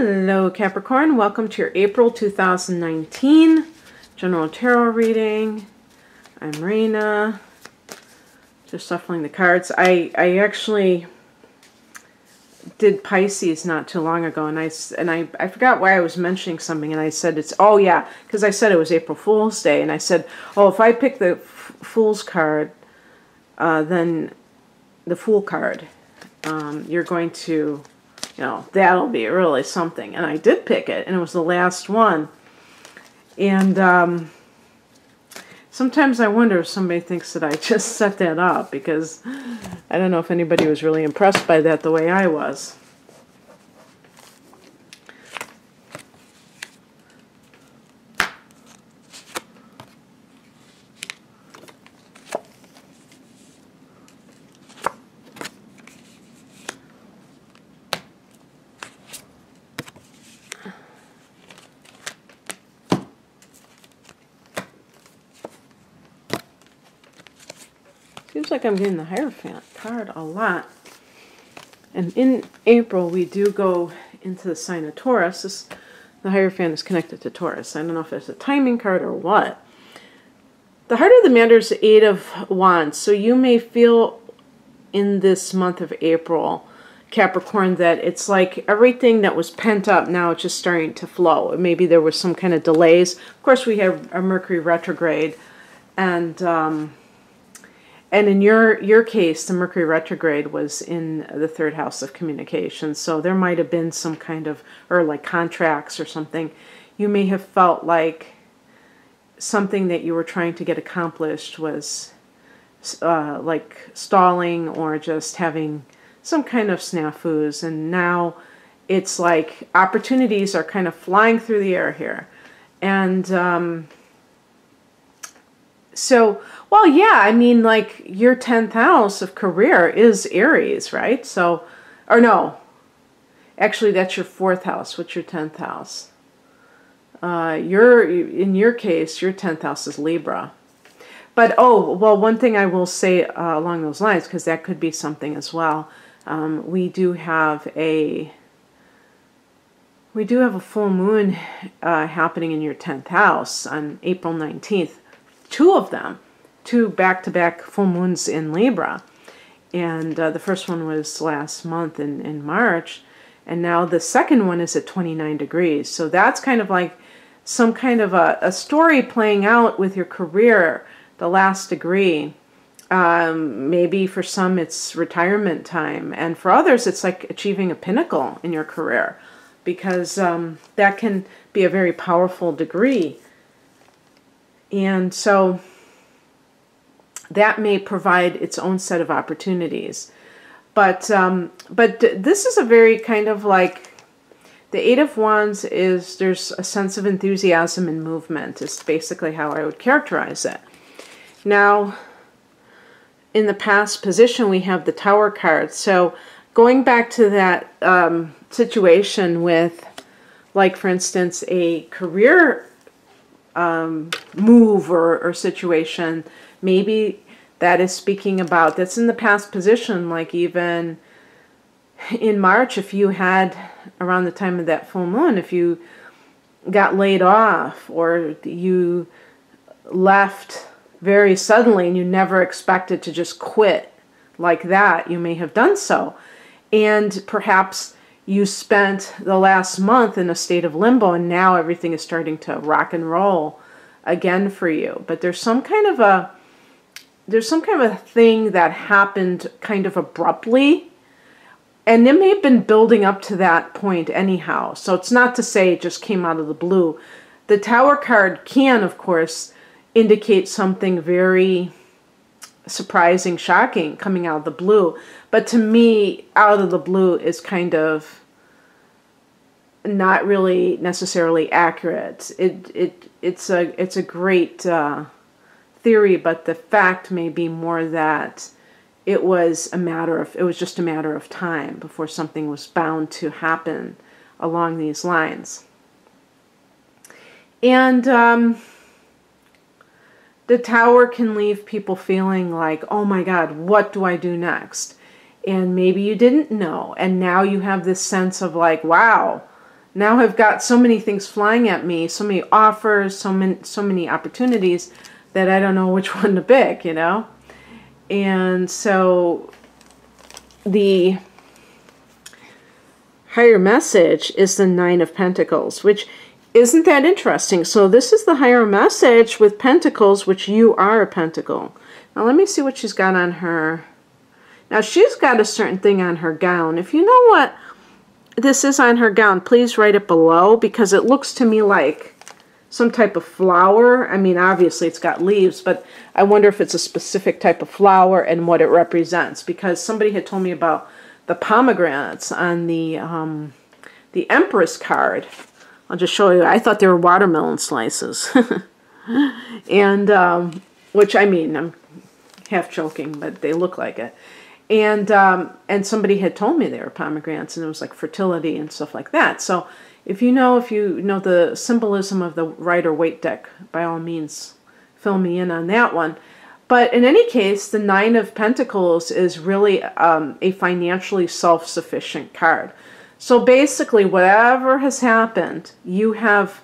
Hello Capricorn, welcome to your April 2019 General Tarot reading. I'm Raina, just shuffling the cards. I actually did Pisces not too long ago, and I forgot why I was mentioning something, and I said it's, oh yeah, because I said it was April Fool's Day, and I said, oh, if I pick the Fool's card, then the Fool card, you're going to, you know, that'll be really something. And I did pick it, and it was the last one. And sometimes I wonder if somebody thinks that I just set that up, because I don't know if anybody was really impressed by that the way I was. Seems like I'm getting the Hierophant card a lot. And in April, we do go into the sign of Taurus. The Hierophant is connected to Taurus. I don't know if it's a timing card or what. The heart of the matter is the Eight of Wands. So you may feel in this month of April, Capricorn, that it's like everything that was pent up now it's just starting to flow. Maybe there was some kind of delays. Of course, we have a Mercury retrograde, and in your case, the Mercury retrograde was in the third house of communication. So there might have been some kind of, or like contracts or something. You may have felt like something that you were trying to get accomplished was like stalling or just having some kind of snafus. And now it's like opportunities are kind of flying through the air here. And so, well, yeah, I mean, like, your 10th house of career is Aries, right? So, or no, actually, that's your 4th house. What's your 10th house? In your case, your 10th house is Libra. But, oh, well, one thing I will say along those lines, because that could be something as well, we do have a full moon happening in your 10th house on April 19th. Two of them, two back-to-back full moons in Libra. And the first one was last month in March. And now the second one is at 29 degrees. So that's kind of like some kind of a story playing out with your career, the last degree. Maybe for some it's retirement time. And for others it's like achieving a pinnacle in your career. Because that can be a very powerful degree. And so that may provide its own set of opportunities. But this is a very kind of like, the Eight of Wands is, there's a sense of enthusiasm and movement is basically how I would characterize it. Now, in the past position, we have the Tower card. So going back to that situation with, like, for instance, a career move or situation, maybe that is speaking about, that's in the past position, like even in March, if you had, around the time of that full moon, if you got laid off or you left very suddenly and you never expected to just quit like that, you may have done so. And perhaps you spent the last month in a state of limbo, and now everything is starting to rock and roll again for you. But there's some kind of a thing that happened kind of abruptly, and it may have been building up to that point anyhow. So it's not to say it just came out of the blue. The Tower card can, of course, indicate something very surprising, shocking, coming out of the blue. But to me, out of the blue is kind of not really necessarily accurate. It's a great theory, but the fact may be more that it was just a matter of time before something was bound to happen along these lines. And the Tower can leave people feeling like, oh my God, what do I do next? And maybe you didn't know, and now you have this sense of like, wow, now I've got so many things flying at me, so many offers, so many opportunities that I don't know which one to pick, you know? And so the higher message is the Nine of Pentacles, which isn't that interesting. So this is the higher message with Pentacles, which you are a Pentacle. Now let me see what she's got on her. Now she's got a certain thing on her gown. If you know what this is on her gown, please write it below, because it looks to me like some type of flower. I mean, obviously it's got leaves, but I wonder if it's a specific type of flower and what it represents, because somebody had told me about the pomegranates on the Empress card. I'll just show you. I thought they were watermelon slices. And, which, I mean, I'm half joking, but they look like it. And somebody had told me they were pomegranates, and it was like fertility and stuff like that. So if you know the symbolism of the Rider-Waite deck, by all means, fill me in on that one. But in any case, the Nine of Pentacles is really a financially self-sufficient card. So basically, whatever has happened, you have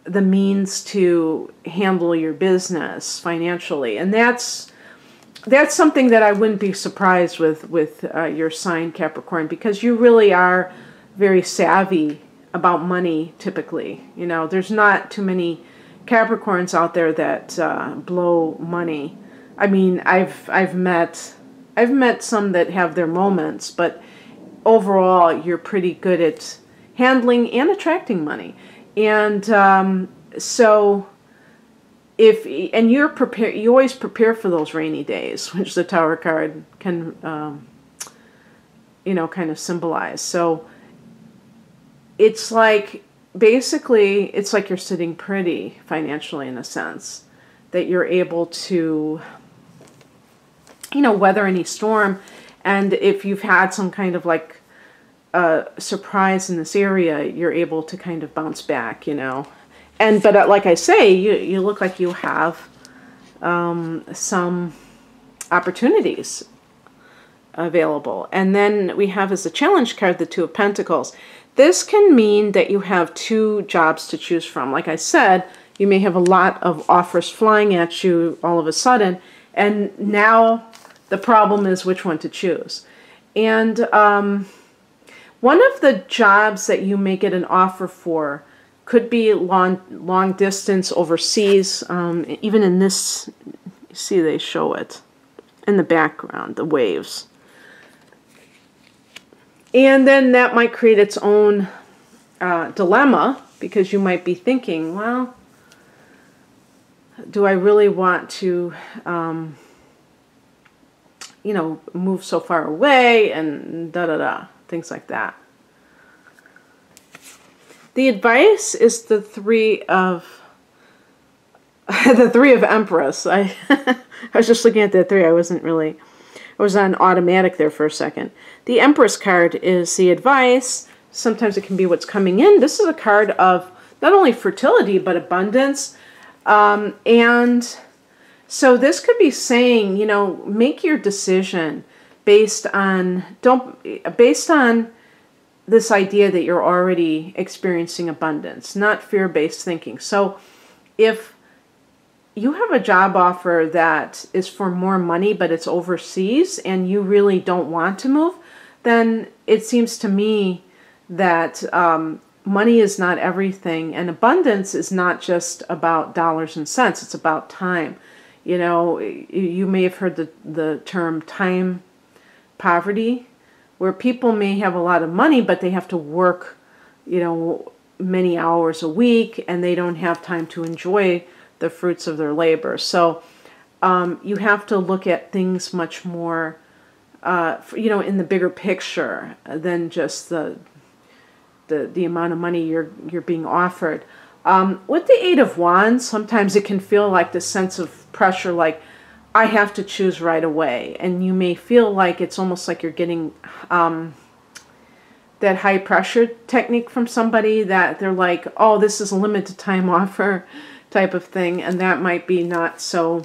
the means to handle your business financially. And that's something that I wouldn't be surprised with your sign, Capricorn, because you really are very savvy about money, typically. You know, there's not too many Capricorns out there that blow money. I mean, I've met some that have their moments, but overall, you're pretty good at handling and attracting money. And so you're prepared, you always prepare for those rainy days, which the Tower card can, kind of symbolize. So it's like, basically, it's like you're sitting pretty financially, in a sense, that you're able to, weather any storm. And if you've had some kind of like surprise in this area, you're able to kind of bounce back, But like I say, you look like you have some opportunities available. And then we have as a challenge card, the Two of Pentacles. This can mean that you have two jobs to choose from. Like I said, you may have a lot of offers flying at you all of a sudden, and now the problem is which one to choose. And one of the jobs that you may get an offer for could be long distance overseas. Even in this, you see they show it in the background, the waves. And then that might create its own dilemma, because you might be thinking, well, do I really want to, move so far away, and things like that. The advice is the Three of Empress. I was just looking at that three. I was on automatic there for a second. The Empress card is the advice. Sometimes it can be what's coming in. This is a card of not only fertility, but abundance. And so this could be saying, make your decision based on this idea that you're already experiencing abundance, not fear-based thinking. So if you have a job offer that is for more money, but it's overseas, and you really don't want to move, then it seems to me that money is not everything, and abundance is not just about dollars and cents. It's about time. You may have heard the term time poverty, where people may have a lot of money, but they have to work, many hours a week, and they don't have time to enjoy the fruits of their labor. So you have to look at things much more, in the bigger picture than just the amount of money you're being offered. With the Eight of Wands, sometimes it can feel like the sense of pressure, like I have to choose right away. And you may feel like it's almost like you're getting that high pressure technique from somebody, that they're like, oh, this is a limited time offer type of thing. And that might be not so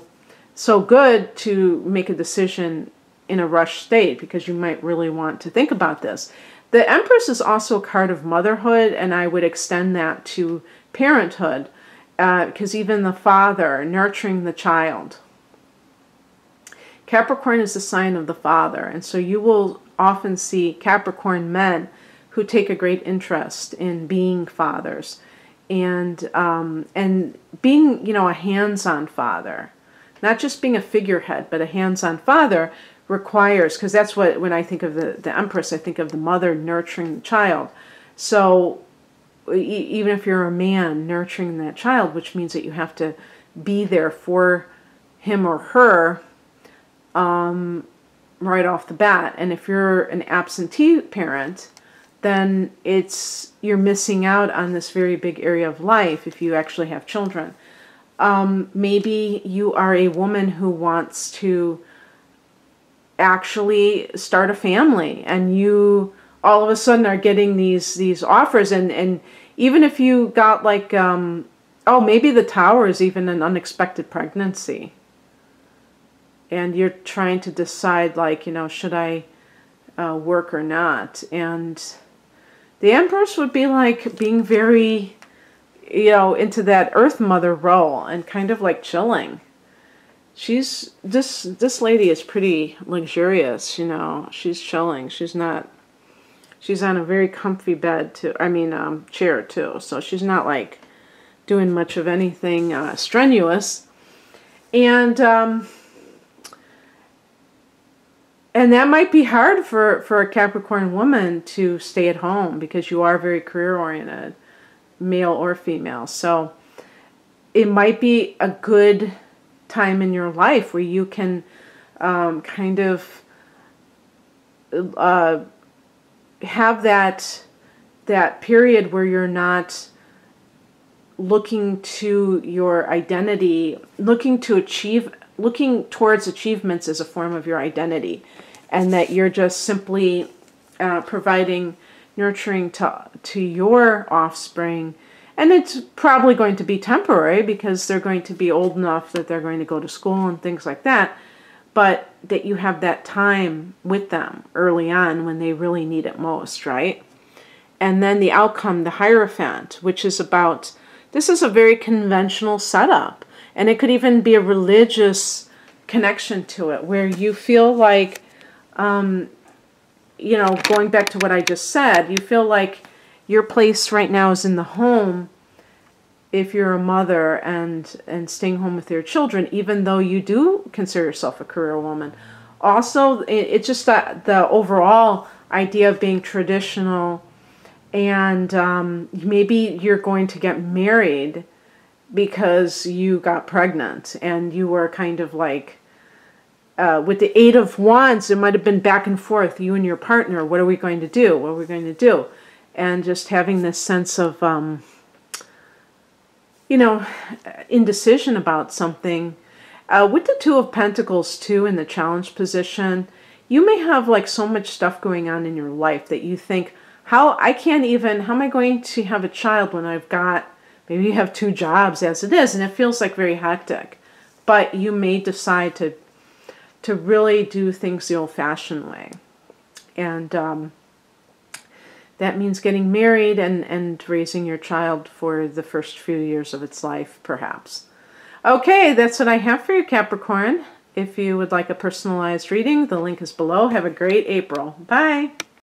good to make a decision in a rush state, because you might really want to think about this. The Empress is also a card of motherhood, and I would extend that to parenthood, because even the father, nurturing the child. Capricorn is the sign of the father, and so you will often see Capricorn men who take a great interest in being fathers and being, a hands-on father. Not just being a figurehead, but a hands-on father requires, because that's what, when I think of the Empress, I think of the mother nurturing the child. So even if you're a man nurturing that child, which means that you have to be there for him or her right off the bat. And if you're an absentee parent, then you're missing out on this very big area of life if you actually have children. Maybe you are a woman who wants to actually start a family, and you all of a sudden are getting these offers, and even if you got like, oh, maybe the Tower is even an unexpected pregnancy, and you're trying to decide, like, should I work or not? And the Empress would be like being very, into that Earth Mother role and kind of like chilling. This lady is pretty luxurious, she's chilling. She's on a very comfy bed too. Chair too. So she's not like doing much of anything strenuous. And that might be hard for a Capricorn woman to stay at home, because you are very career oriented, male or female. So it might be a good time in your life where you can kind of have that period where you're not looking to your identity, looking towards achievements as a form of your identity, and that you're just simply providing nurturing to your offspring. And it's probably going to be temporary, because they're going to be old enough that they're going to go to school and things like that. But that you have that time with them early on when they really need it most, right? And then the outcome, the Hierophant, which is about, this is a very conventional setup. And it could even be a religious connection to it, where you feel like, going back to what I just said, you feel like your place right now is in the home if you're a mother and staying home with your children, even though you do consider yourself a career woman. Also, it's just that the overall idea of being traditional, and maybe you're going to get married because you got pregnant and you were kind of like, with the Eight of Wands, it might have been back and forth, you and your partner, what are we going to do? What are we going to do? And just having this sense of, indecision about something. With the Two of Pentacles, too, in the challenge position, you may have like so much stuff going on in your life that you think, how am I going to have a child when I've got, maybe you have 2 jobs as it is, and it feels like very hectic. But you may decide to really do things the old-fashioned way. And that means getting married and raising your child for the first few years of its life, perhaps. Okay, that's what I have for you, Capricorn. If you would like a personalized reading, the link is below. Have a great April. Bye.